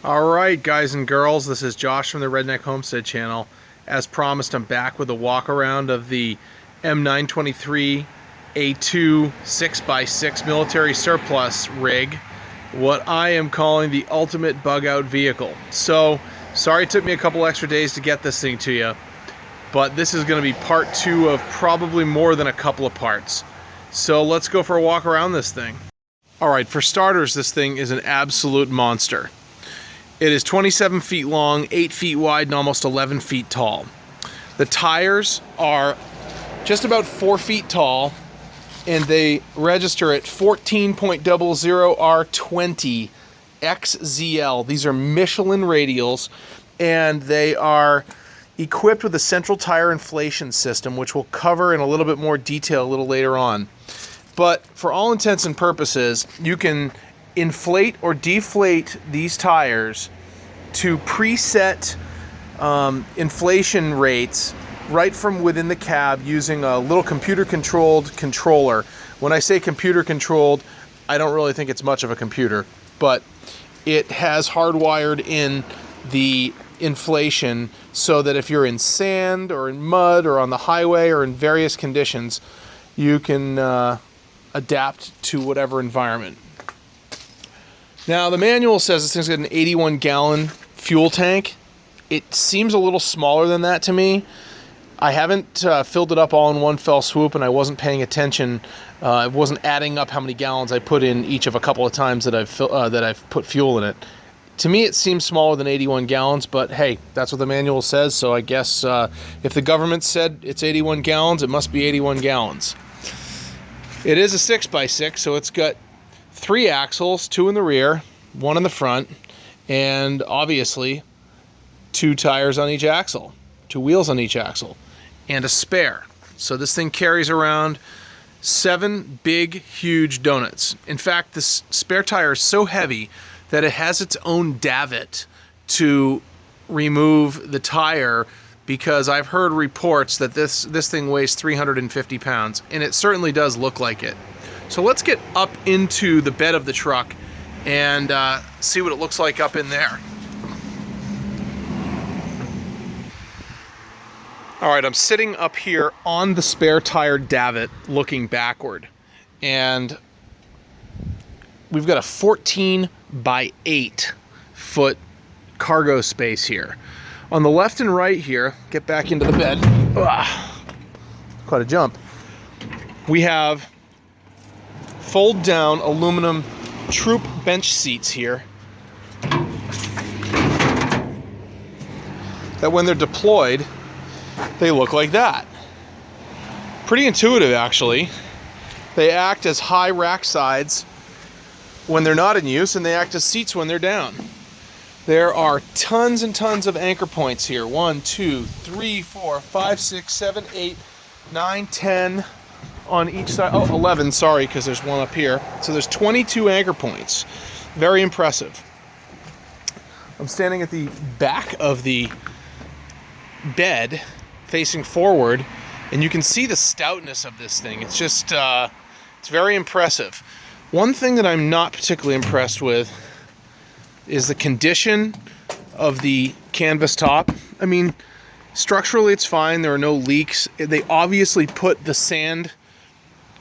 Alright guys and girls, this is Josh from the Redneck Homestead channel. As promised, I'm back with a walk around of the M923 A2 6x6 military surplus rig, what I am calling the ultimate bug out vehicle. So, sorry it took me a couple extra days to get this thing to you, but this is going to be part 2 of probably more than a couple of parts. So let's go for a walk around this thing. Alright, for starters, this thing is an absolute monster. It is 27 feet long, 8 feet wide, and almost 11 feet tall. The tires are just about 4 feet tall, and they register at 14.00R20 XZL. These are Michelin radials, and they are equipped with a central tire inflation system, which we'll cover in a little bit more detail a little later on. But for all intents and purposes, you can inflate or deflate these tires to preset inflation rates right from within the cab using a little computer-controlled controller. When I say computer-controlled, I don't really think it's much of a computer, but it has hardwired in the inflation so that if you're in sand or in mud or on the highway or in various conditions, you can adapt to whatever environment. Now, the manual says this thing's got an 81-gallon fuel tank. It seems a little smaller than that to me. I haven't filled it up all in one fell swoop, and I wasn't paying attention. I wasn't adding up how many gallons I put in each of a couple of times that I've put fuel in it. To me, it seems smaller than 81 gallons, but hey, that's what the manual says, so I guess if the government said it's 81 gallons, it must be 81 gallons. It is a 6x6, so it's got 3 axles, 2 in the rear, 1 in the front, and obviously 2 tires on each axle, 2 wheels on each axle, and a spare. So this thing carries around 7 big, huge donuts. In fact, this spare tire is so heavy that it has its own davit to remove the tire, because I've heard reports that this thing weighs 350 pounds, and it certainly does look like it. So let's get up into the bed of the truck and see what it looks like up in there. All right, I'm sitting up here on the spare tire davit looking backward, and we've got a 14 by 8 foot cargo space here. On the left and right here, get back into the bed. Ugh, quite a jump. We have fold down aluminum troop bench seats here that when they're deployed, they look like that. Pretty intuitive, actually. They act as high rack sides when they're not in use, and they act as seats when they're down. There are tons and tons of anchor points here. 1, 2, 3, 4, 5, 6, 7, 8, 9, 10 on each side. Oh, 11, sorry, because there's one up here. So there's 22 anchor points. Very impressive. I'm standing at the back of the bed, facing forward, and you can see the stoutness of this thing. It's just, it's very impressive. One thing that I'm not particularly impressed with is the condition of the canvas top. I mean, structurally it's fine. There are no leaks. They obviously put the sand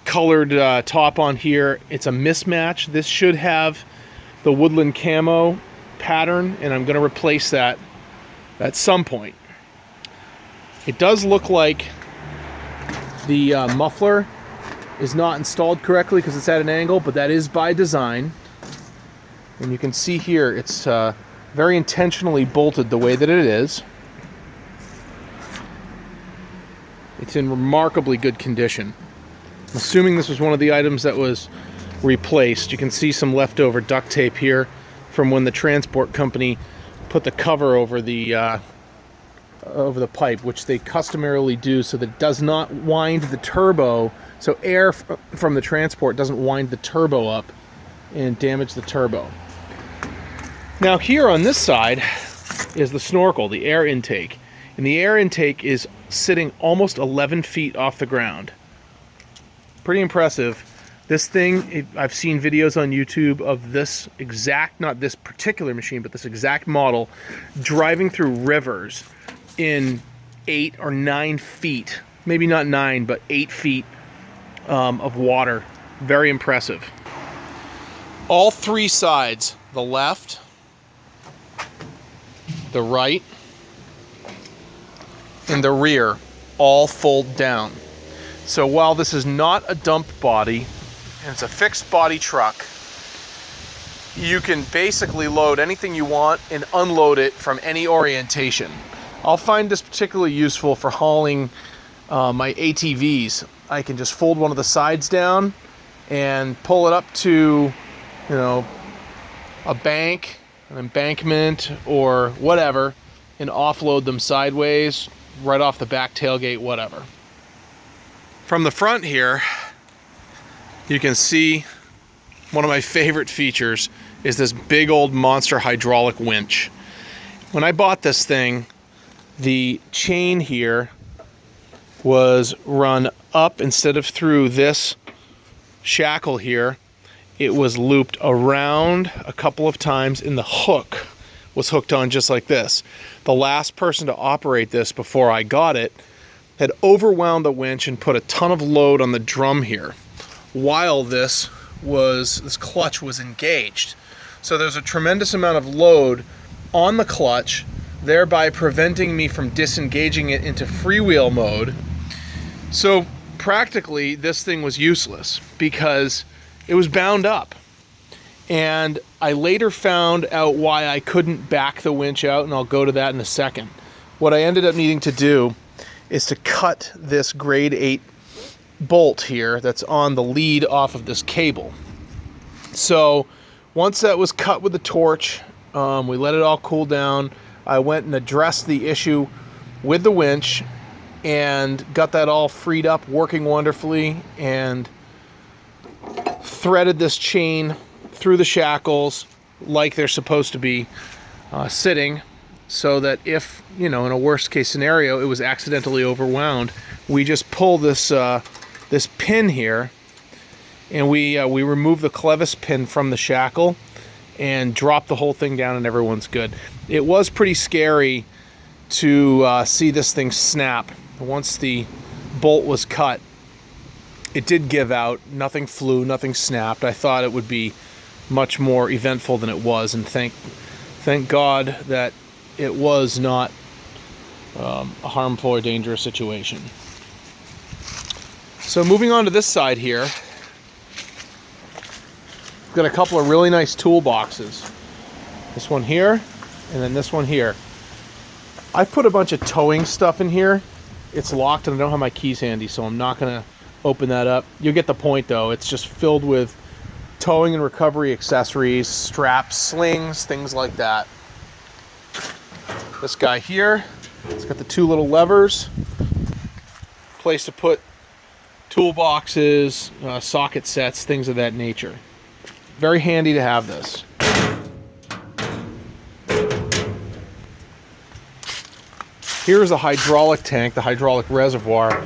colored top on here. It's a mismatch. This should have the woodland camo pattern, and I'm going to replace that at some point. It does look like the muffler is not installed correctly because it's at an angle, but that is by design. And you can see here it's very intentionally bolted the way that it is. It's in remarkably good condition. I'm assuming this was one of the items that was replaced. You can see some leftover duct tape here from when the transport company put the cover over the pipe, which they customarily do so that it does not wind the turbo, so air from the transport doesn't wind the turbo up and damage the turbo. Now here on this side is the snorkel, the air intake. And the air intake is sitting almost 11 feet off the ground. Pretty impressive. This thing, I've seen videos on YouTube of this exact, not this particular machine, but this exact model driving through rivers in 8 or 9 feet, maybe not 9, but 8 feet of water. Very impressive. All 3 sides, the left, the right, and the rear, all fold down. So while this is not a dump body, and it's a fixed body truck, you can basically load anything you want and unload it from any orientation. I'll find this particularly useful for hauling my ATVs. I can just fold one of the sides down and pull it up to, you know, a bank, an embankment, or whatever, and offload them sideways, right off the back tailgate, whatever. From the front here, you can see one of my favorite features is this big old monster hydraulic winch. When I bought this thing, the chain here was run up instead of through this shackle here. It was looped around a couple of times, and the hook was hooked on just like this. The last person to operate this before I got it had overwound the winch and put a ton of load on the drum here while this clutch was engaged. So there's a tremendous amount of load on the clutch, thereby preventing me from disengaging it into freewheel mode. So practically this thing was useless because it was bound up. And I later found out why I couldn't back the winch out, and I'll go to that in a second. What I ended up needing to do is to cut this grade 8 bolt here that's on the lead off of this cable. So once that was cut with the torch, we let it all cool down. I went and addressed the issue with the winch and got that all freed up, working wonderfully, and threaded this chain through the shackles like they're supposed to be sitting, so that if, you know, in a worst case scenario, it was accidentally overwound, we just pull this this pin here, and we remove the clevis pin from the shackle and drop the whole thing down, and everyone's good. It was pretty scary to see this thing snap. Once the bolt was cut, it did give out. Nothing flew, nothing snapped. I thought it would be much more eventful than it was, and thank God that it was not a harmful or dangerous situation. So moving on to this side here, we've got a couple of really nice toolboxes. This one here, and then this one here. I've put a bunch of towing stuff in here. It's locked and I don't have my keys handy, so I'm not gonna open that up. You'll get the point though. It's just filled with towing and recovery accessories, straps, slings, things like that. This guy here, it's got the 2 little levers, place to put toolboxes, socket sets, things of that nature. Very handy to have this. Here's the hydraulic tank, the hydraulic reservoir.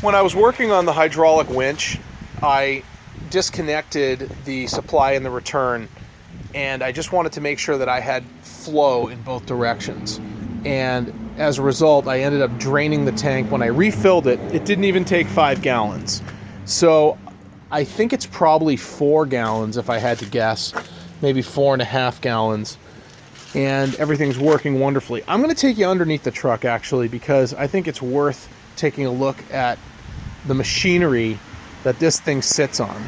When I was working on the hydraulic winch, I disconnected the supply and the return, and I just wanted to make sure that I had flow in both directions. And as a result, I ended up draining the tank. When I refilled it, it didn't even take 5 gallons. So I think it's probably 4 gallons if I had to guess, maybe 4.5 gallons. And everything's working wonderfully. I'm going to take you underneath the truck actually, because I think it's worth taking a look at the machinery that this thing sits on.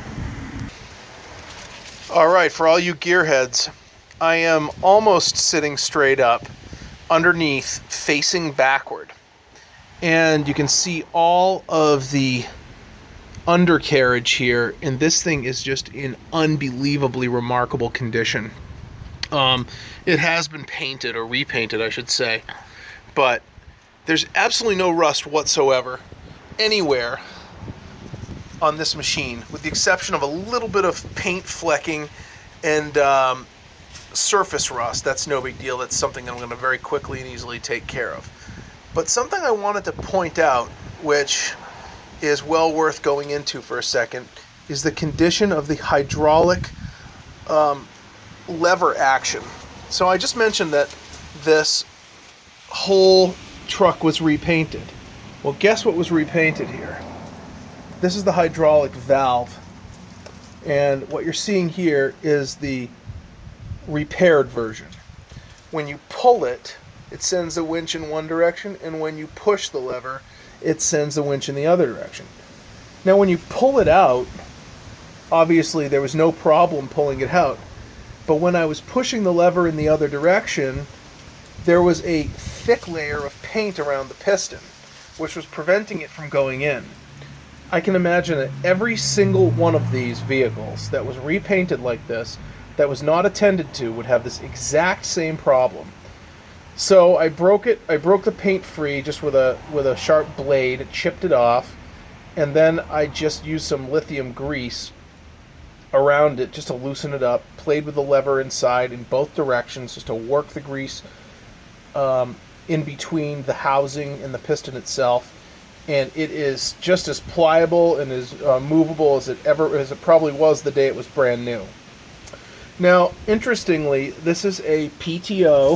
All right, for all you gearheads, I am almost sitting straight up underneath, facing backward. And you can see all of the undercarriage here, and this thing is just in unbelievably remarkable condition. It has been painted, or repainted I should say, but there's absolutely no rust whatsoever anywhere on this machine, with the exception of a little bit of paint flecking and surface rust. That's no big deal. That's something that I'm going to very quickly and easily take care of. But something I wanted to point out, which is well worth going into for a second, is the condition of the hydraulic lever action. So I just mentioned that this whole truck was repainted. Well, guess what was repainted here? This is the hydraulic valve, and what you're seeing here is the repaired version. When you pull it, it sends the winch in one direction, and when you push the lever, it sends the winch in the other direction. Now when you pull it out, obviously there was no problem pulling it out, but when I was pushing the lever in the other direction, there was a thick layer of paint around the piston, which was preventing it from going in. I can imagine that every single one of these vehicles that was repainted like this, that was not attended to, would have this exact same problem. So I broke it. I broke the paint free just with a sharp blade, chipped it off, and then I just used some lithium grease around it just to loosen it up. Played with the lever inside in both directions just to work the grease in between the housing and the piston itself, and it is just as pliable and as movable as it probably was the day it was brand new. Now, interestingly, this is a PTO,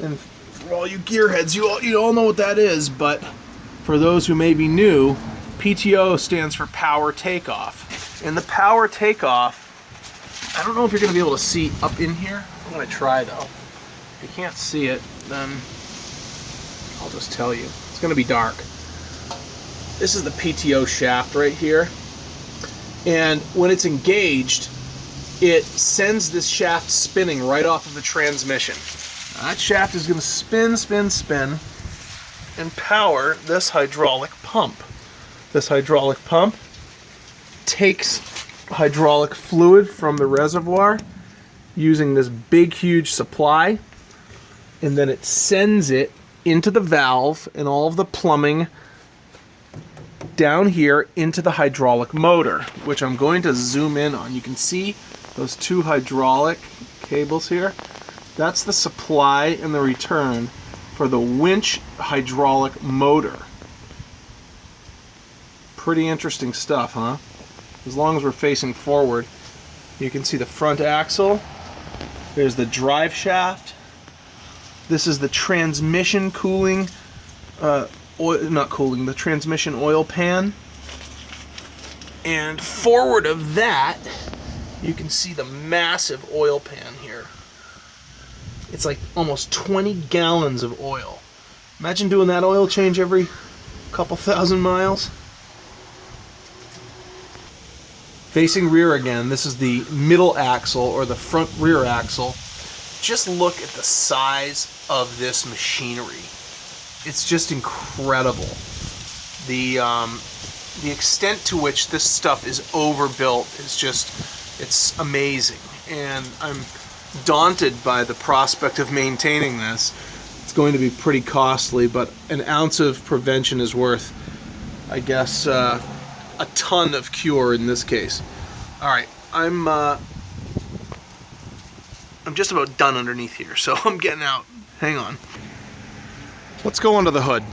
and for all you gearheads, you all know what that is, but for those who may be new, PTO stands for power takeoff. And the power takeoff, I don't know if you're going to be able to see up in here. I'm going to try, though. If you can't see it, then I'll just tell you. It's going to be dark. This is the PTO shaft right here. And when it's engaged, it sends this shaft spinning right off of the transmission. That shaft is going to spin, spin, spin, and power this hydraulic pump. This hydraulic pump takes hydraulic fluid from the reservoir using this big, huge supply, and then it sends it into the valve and all of the plumbing down here into the hydraulic motor, which I'm going to zoom in on. You can see those two hydraulic cables here. That's the supply and the return for the winch hydraulic motor. Pretty interesting stuff, huh? As long as we're facing forward, you can see the front axle. There's the drive shaft. This is the transmission cooling, the transmission oil pan. And forward of that, you can see the massive oil pan here. It's like almost 20 gallons of oil. Imagine doing that oil change every couple thousand miles. Facing rear again, this is the middle axle or the front rear axle. Just look at the size of this machinery. It's just incredible. The extent to which this stuff is overbuilt is just, it's amazing. And I'm daunted by the prospect of maintaining this. It's going to be pretty costly, but an ounce of prevention is worth, I guess, a ton of cure in this case. All right, I'm just about done underneath here, so I'm getting out. Hang on. Let's go under the hood.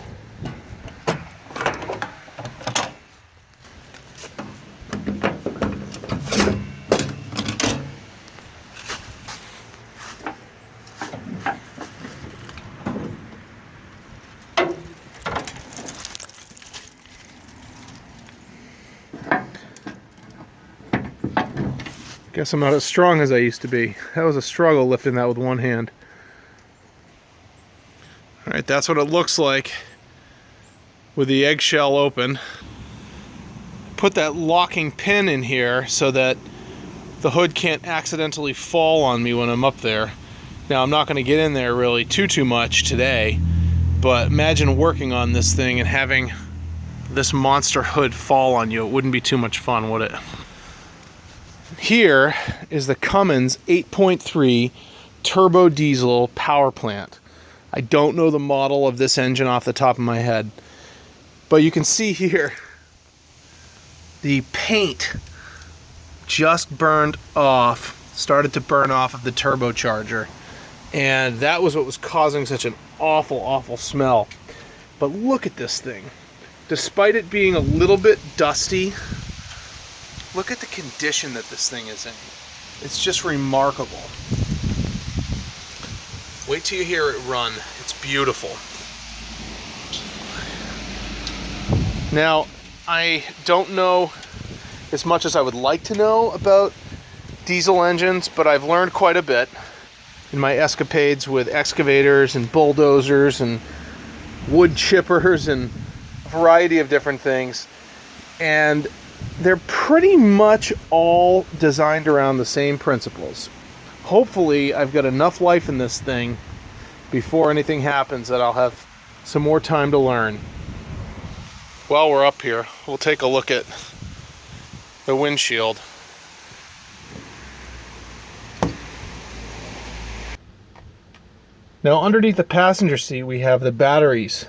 Guess I'm not as strong as I used to be. That was a struggle lifting that with one hand. Alright, that's what it looks like with the eggshell open. Put that locking pin in here so that the hood can't accidentally fall on me when I'm up there. Now, I'm not going to get in there really too much today, but imagine working on this thing and having this monster hood fall on you. It wouldn't be too much fun, would it? Here is the Cummins 8.3 turbo diesel power plant. I don't know the model of this engine off the top of my head, but you can see here the paint just burned off, started to burn off of the turbocharger, and that was what was causing such an awful smell. But look at this thing. Despite it being a little bit dusty, Look at the condition that this thing is in. It's just remarkable. Wait till you hear it run. It's beautiful. Now, I don't know as much as I would like to know about diesel engines, but I've learned quite a bit in my escapades with excavators and bulldozers and wood chippers and a variety of different things. And they're pretty much all designed around the same principles. Hopefully, I've got enough life in this thing before anything happens that I'll have some more time to learn. While we're up here, we'll take a look at the windshield. Now, underneath the passenger seat, we have the batteries.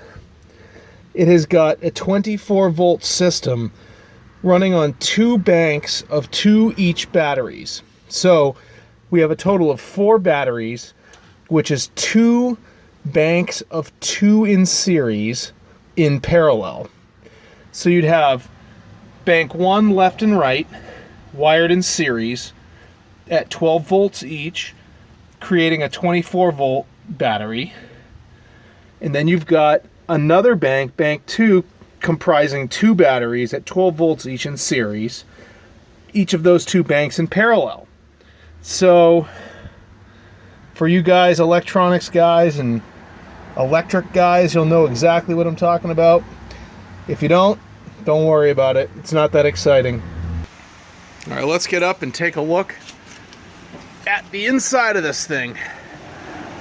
It has got a 24-volt system running on 2 banks of 2 each batteries. So we have a total of 4 batteries, which is 2 banks of 2 in series in parallel. So you'd have bank 1 left and right, wired in series at 12 volts each, creating a 24-volt battery. And then you've got another bank, bank 2, comprising 2 batteries at 12 volts each in series, each of those 2 banks in parallel. So for you guys, electronics guys and electric guys, you'll know exactly what I'm talking about. If you don't worry about it. It's not that exciting. All right, let's get up and take a look at the inside of this thing.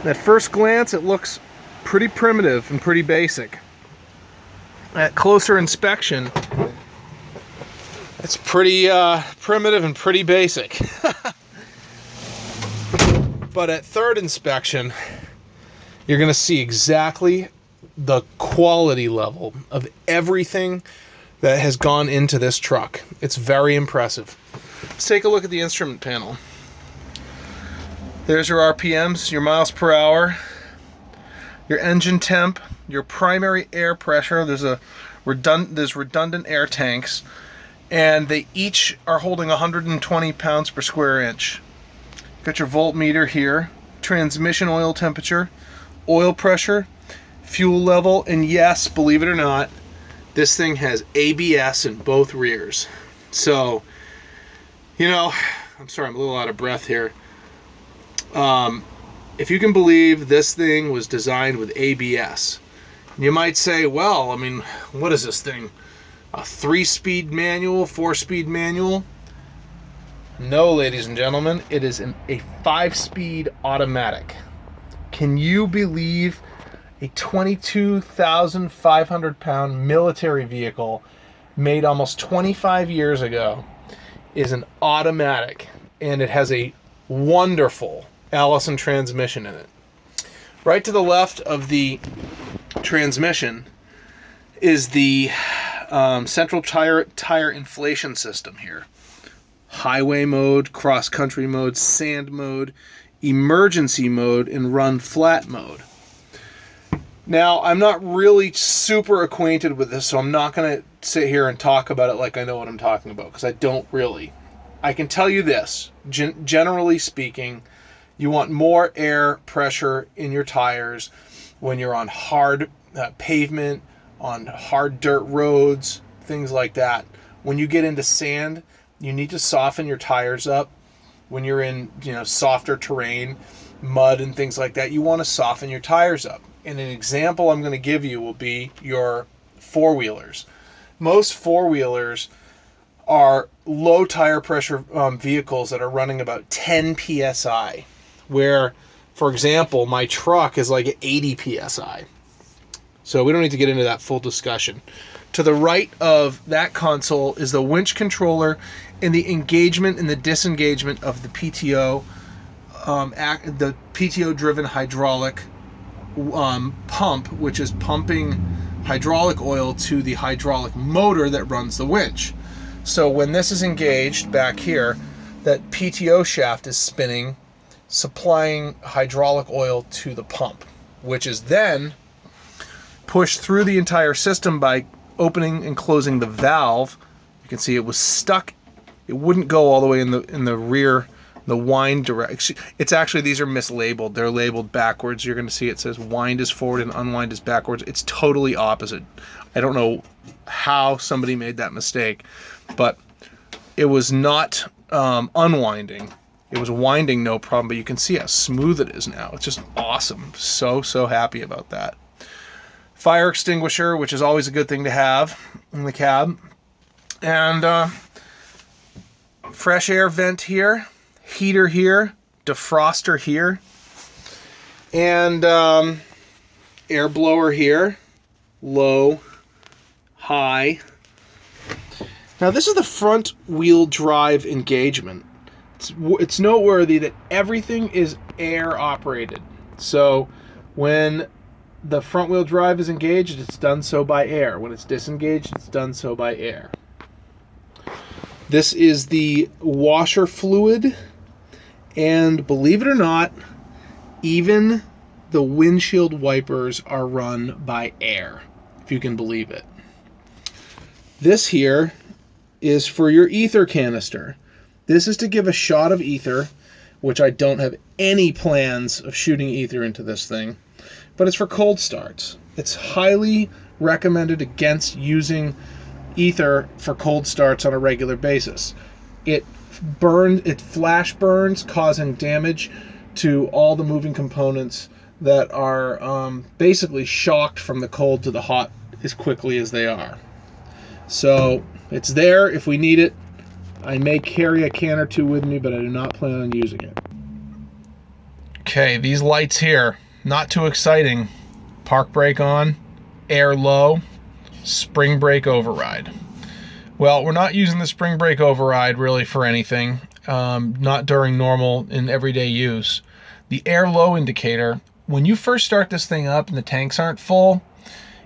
At first glance, it looks pretty primitive and pretty basic. At closer inspection, it's pretty primitive and pretty basic. But at third inspection, you're going to see exactly the quality level of everything that has gone into this truck. It's very impressive. Let's take a look at the instrument panel. There's your RPMs, your miles per hour, your engine temp, your primary air pressure. There's redundant air tanks, and they each are holding 120 pounds per square inch. Got your voltmeter here, transmission oil temperature, oil pressure, fuel level, and yes, believe it or not, this thing has ABS in both rears. So, you know, I'm sorry, I'm a little out of breath here. If you can believe this thing was designed with ABS, you might say, well, I mean, what is this thing? A 3-speed manual, 4-speed manual? No, ladies and gentlemen, it is a 5-speed automatic. Can you believe a 22,500 pound military vehicle made almost 25 years ago is an automatic, and it has a wonderful Allison transmission in it. Right to the left of the transmission is the central tire inflation system here. Highway mode, cross-country mode, sand mode, emergency mode, and run flat mode. Now, I'm not really super acquainted with this, so I'm not going to sit here and talk about it like I know what I'm talking about, because I don't really. I can tell you this, generally speaking, you want more air pressure in your tires when you're on hard pavement, on hard dirt roads, things like that. When you get into sand, you need to soften your tires up. When you're in, softer terrain, mud and things like that, you want to soften your tires up. And an example I'm going to give you will be your four-wheelers. Most four-wheelers are low tire pressure vehicles that are running about 10 psi, where, for example, my truck is like 80 psi. So we don't need to get into that full discussion. To the right of that console is the winch controller and the engagement and the disengagement of the PTO, the PTO-driven hydraulic pump, which is pumping hydraulic oil to the hydraulic motor that runs the winch. So when this is engaged back here, that Pto shaft is spinning, supplying hydraulic oil to the pump, which is then pushed through the entire system by opening and closing the valve. You can see it was stuck it wouldn't go all the way in the rear, the wind direction. It's actually, these are mislabeled. They're labeled backwards. You're going to see it says wind is forward and unwind is backwards. It's totally opposite. I don't know how somebody made that mistake, but it was not unwinding. It was winding, no problem, but you can see how smooth it is now. It's just awesome. So happy about that. Fire extinguisher, which is always a good thing to have in the cab. And fresh air vent here, heater here, defroster here, and air blower here, low, high. Now this is the front wheel drive engagement. It's noteworthy that everything is air operated. So when the front wheel drive is engaged, it's done so by air. When it's disengaged, it's done so by air. This is the washer fluid, and believe it or not, even the windshield wipers are run by air, if you can believe it. This here is for your ether canister. This is to give a shot of ether, which I don't have any plans of shooting ether into this thing, but it's for cold starts. It's highly recommended against using ether for cold starts on a regular basis. It flash burns, causing damage to all the moving components that are basically shocked from the cold to the hot as quickly as they are. So it's there if we need it. I may carry a can or two with me, but I do not plan on using it. Okay, these lights here, not too exciting. Park brake on, air low, spring brake override. Well, we're not using the spring brake override really for anything, not during normal and everyday use. The air low indicator, when you first start this thing up and the tanks aren't full,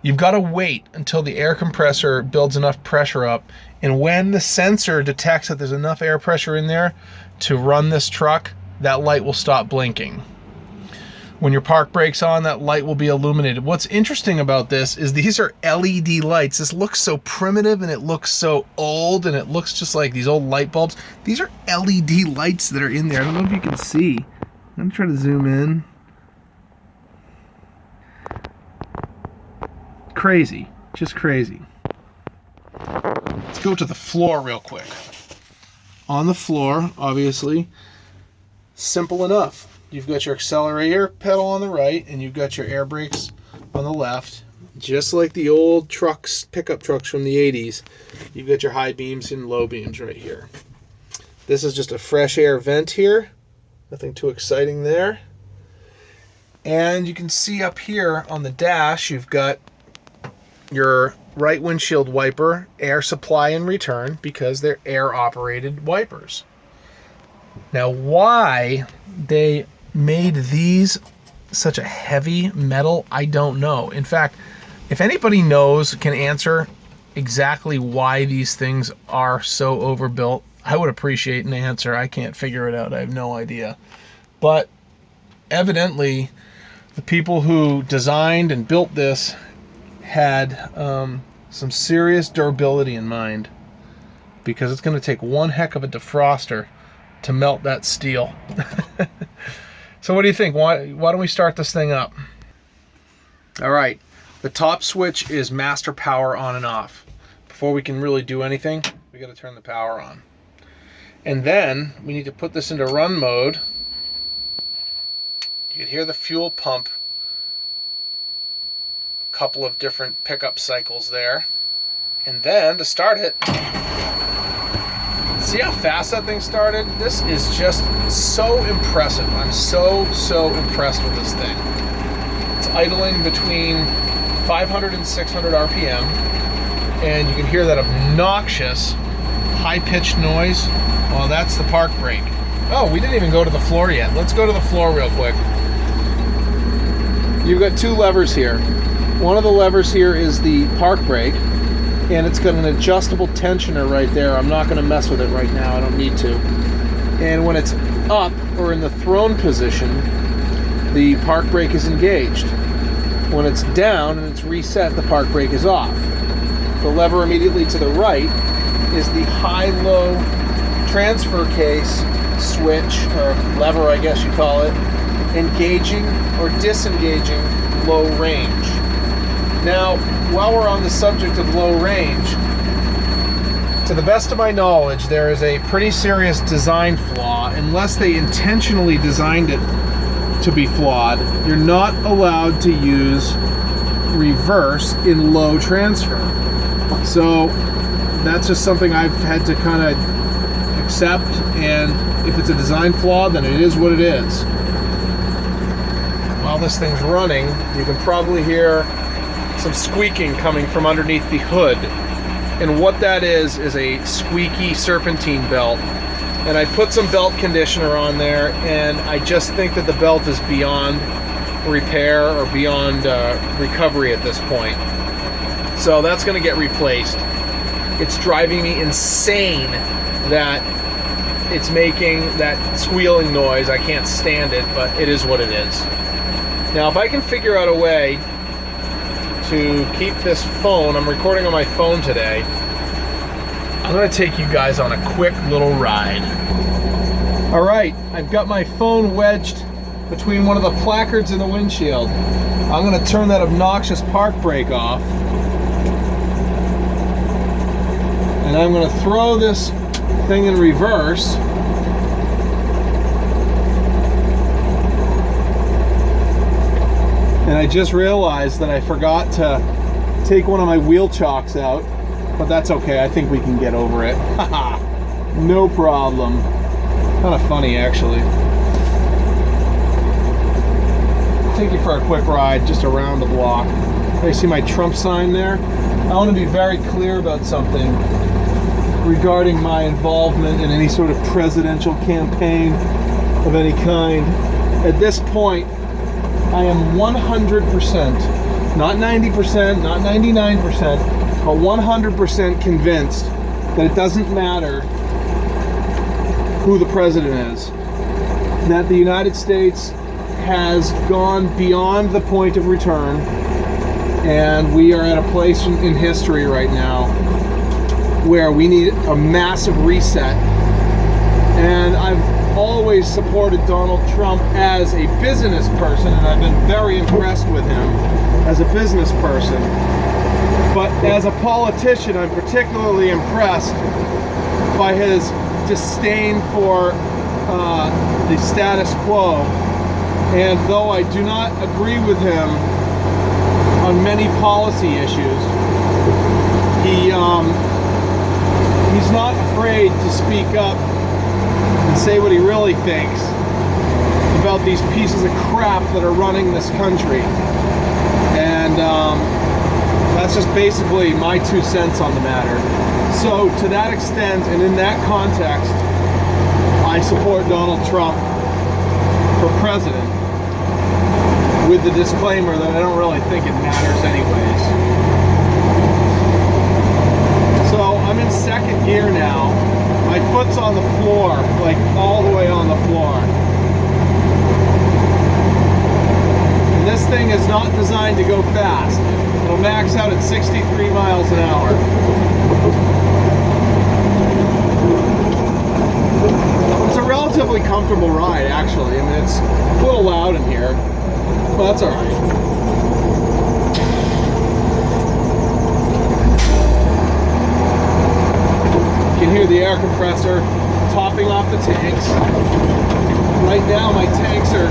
you've got to wait until the air compressor builds enough pressure up, and when the sensor detects that there's enough air pressure in there to run this truck, that light will stop blinking. When your park brake's on, that light will be illuminated. What's interesting about this is these are LED lights. This looks so primitive and it looks so old and it looks just like these old light bulbs. These are LED lights that are in there. I don't know if you can see. I'm going to try to zoom in. Crazy. Just crazy. Let's go to the floor real quick. On the floor, obviously, simple enough. You've got your accelerator pedal on the right, and you've got your air brakes on the left. Just like the old trucks, pickup trucks from the 80s, you've got your high beams and low beams right here. This is just a fresh air vent here. Nothing too exciting there. And you can see up here on the dash, you've got your right windshield wiper, air supply and return, because they're air-operated wipers. Now, why they made these such a heavy metal, I don't know. In fact, if anybody knows, can answer exactly why these things are so overbuilt, I would appreciate an answer. I can't figure it out. I have no idea. But evidently, the people who designed and built this had some serious durability in mind, because it's going to take one heck of a defroster to melt that steel. So what do you think? Why don't we start this thing up? All right, the top switch is master power on and off. Before we can really do anything, we got to turn the power on. And then we need to put this into run mode. You can hear the fuel pump, a couple of different pickup cycles there. And then to start it, see how fast that thing started? This is just so impressive. I'm so impressed with this thing. It's idling between 500 and 600 RPM, and you can hear that obnoxious high-pitched noise. Well, that's the park brake. Oh, we didn't even go to the floor yet. Let's go to the floor real quick. You've got two levers here. One of the levers here is the park brake, and it's got an adjustable tensioner right there. I'm not going to mess with it right now. I don't need to. And when it's up or in the thrown position, the park brake is engaged. When it's down and it's reset, the park brake is off. The lever immediately to the right is the high-low transfer case switch, or lever I guess you call it, engaging or disengaging low range. Now, while we're on the subject of low range, to the best of my knowledge, there is a pretty serious design flaw. Unless they intentionally designed it to be flawed, you're not allowed to use reverse in low transfer. So that's just something I've had to kind of accept, and if it's a design flaw, then it is what it is. While this thing's running, you can probably hear some squeaking coming from underneath the hood. And what that is a squeaky serpentine belt. And I put some belt conditioner on there, and I just think that the belt is beyond repair or beyond recovery at this point. So that's going to get replaced. It's driving me insane that it's making that squealing noise. I can't stand it, but it is what it is. Now, if I can figure out a way to keep this phone, I'm recording on my phone today, I'm going to take you guys on a quick little ride. All right, I've got my phone wedged between one of the placards in the windshield. I'm going to turn that obnoxious park brake off. And I'm going to throw this thing in reverse. And I just realized that I forgot to take one of my wheel chocks out, but that's okay. I think we can get over it. Haha, no problem. Kind of funny, actually. Take you for a quick ride just around the block. You see my Trump sign there? I want to be very clear about something regarding my involvement in any sort of presidential campaign of any kind. At this point, I am 100%, not 90%, not 99%, but 100% convinced that it doesn't matter who the president is. That the United States has gone beyond the point of return, and we are at a place in history right now where we need a massive reset. And I've always supported Donald Trump as a business person, and I've been very impressed with him as a business person. But as a politician, I'm particularly impressed by his disdain for the status quo. And though I do not agree with him on many policy issues, he's not afraid to speak up and say what he really thinks about these pieces of crap that are running this country. And that's just basically my 2 cents on the matter. So to that extent and in that context, I support Donald Trump for president, with the disclaimer that I don't really think it matters anyways. So I'm in second gear now. My foot's on the floor, like all the way on the floor. And this thing is not designed to go fast. It'll max out at 63 miles an hour. It's a relatively comfortable ride, actually. I mean, it's a little loud in here, but that's all right. You can hear the air compressor topping off the tanks. Right now my tanks are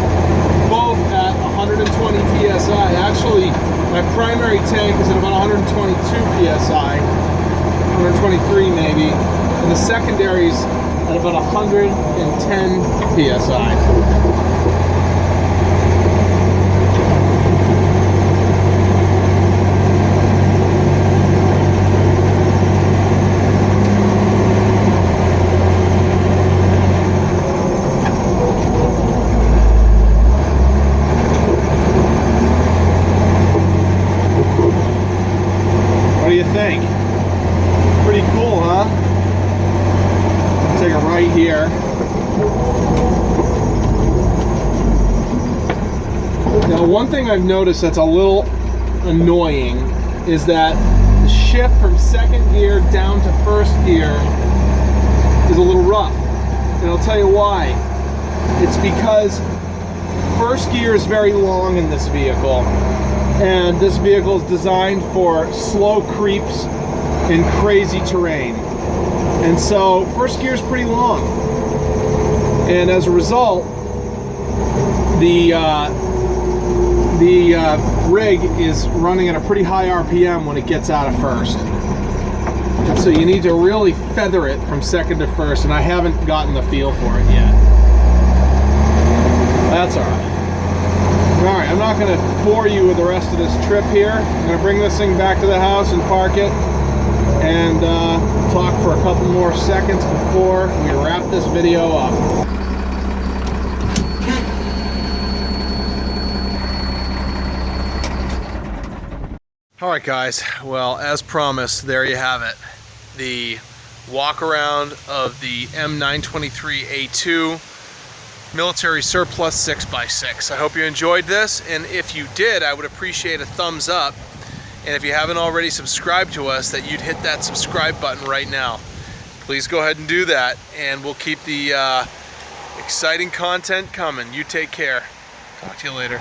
both at 120 psi. Actually, my primary tank is at about 122 psi, 123 maybe, and the secondary is at about 110 psi. Here. Now, one thing I've noticed that's a little annoying is that the shift from second gear down to first gear is a little rough, and I'll tell you why. It's because first gear is very long in this vehicle, and this vehicle is designed for slow creeps in crazy terrain, and so first gear is pretty long, and as a result the rig is running at a pretty high RPM when it gets out of first. So you need to really feather it from second to first, and I haven't gotten the feel for it yet. That's alright. Alright, I'm not going to bore you with the rest of this trip here. I'm going to bring this thing back to the house and park it, and talk for a couple more seconds before we wrap this video up. Alright guys, well, as promised, there you have it. The walk around of the M923A2 military surplus 6x6. I hope you enjoyed this, and if you did, I would appreciate a thumbs up. And if you haven't already subscribed to us, that you'd hit that subscribe button right now. Please go ahead and do that, and we'll keep the exciting content coming. You take care. Talk to you later.